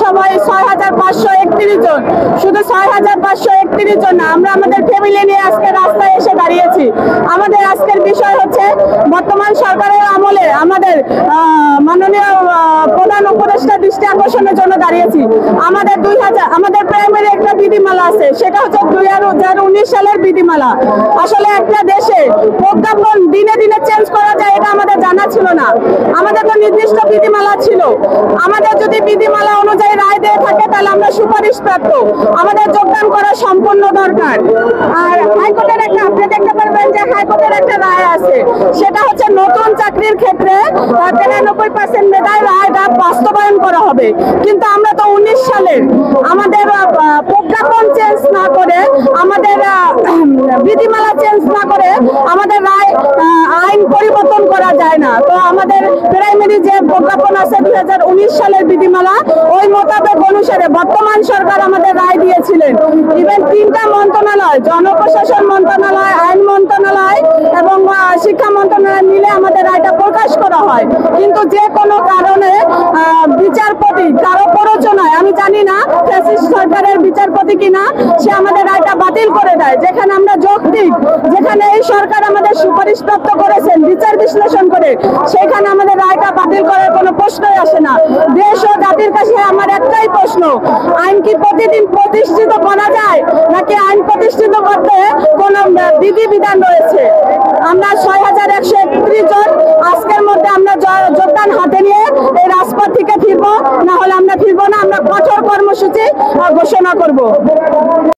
সবাই 6531 জন, শুধু 6531 জন না, আমরা আমাদের ফ্যামিলি নিয়ে আজকে রাস্তায় এসে দাঁড়িয়েছি। আমাদের আজকের বিষয় হচ্ছে বর্তমান সরকারের আমলে আমাদের মাননীয় প্রধান উপদেষ্টা দৃষ্টি আকর্ষণের জন্য দাঁড়িয়েছি। আমাদের প্রাইমারি একটা বিধিমালা আছে, সেটা হচ্ছে 2019 সালের বিধিমালা। আসলে একটা দেশে প্রজ্ঞাপন দিনে দিনে চেঞ্জ করা যায় এটা আমাদের জানা ছিল না। আমাদের তো নির্দিষ্ট বিধিমালা ছিল। আমাদের যদি বিধিমালা অনুযায়ী রায় দিয়ে থাকে তাহলে আমরা সুপারিশ প্রাপ্ত, আমাদের যোগদান করা সম্পূর্ণ দরকার। আর হাইকোর্টের একটা, আপনি দেখতে পারবেন যে হাইকোর্টের একটা রায় আছে, সেটা হচ্ছে নতুন চাকরির ক্ষেত্রে 93% মেধায় রায়টা বাস্তবায়ন করা হবে। কিন্তু আমরা তো 19 সালের, আমাদের প্রজ্ঞাপন চেঞ্জ না করে, আমাদের বিধিমালা চেঞ্জ না করে আমাদের রায় আইন পরিবর্তন করা যায় না। তো আমাদের প্রাইমারি যে প্রজ্ঞাপন আছে 2019 সালের বিধিমালা, ওই মোতাবেক অনুসারে বর্তমান সরকার আমাদের রায় দিয়েছিলেন। ইভেন 3টা মন্ত্রণালয়, জনপ্রশাসন মন্ত্রণালয়, আইন মন্ত্রণালয় এবং শিক্ষা মন্ত্রণালয় মিলে আমাদের রায়টা প্রকাশ করা হয়। কিন্তু যে কোনো কারণে বিচারপতি কারো প্ররোচনায়, আমি জানি না ফ্যাসিস্ট সরকারের বিচারপতি কিনা, সে আমাদের রায়টা বাতিল করে দেয়। যেখানে আমরা যৌক্তিক, যেখানে এই সরকার আমাদের সুপারিশ প্রাপ্ত করেছেন বিচার বিশ্লেষণ করে, সেখানে আমাদের রায়টা বাতিল করার কোনো প্রশ্নই আসে না। দেশ ও জাতির কাছে আমার একটাই প্রশ্ন, আইন কি প্রতিদিন প্রতিষ্ঠিত করা যায়, নাকি আইন প্রতিষ্ঠিত করতে কোন বিধিবিধান রয়েছে? আমরা 6131 জন আজকের মধ্যে আমরা যোগদান হাতে নিয়ে এই রাজপথ থেকে ফিরবো, না হলে আমরা ফিরবো না। আমরা কঠোর কর্মসূচি ঘোষণা করব।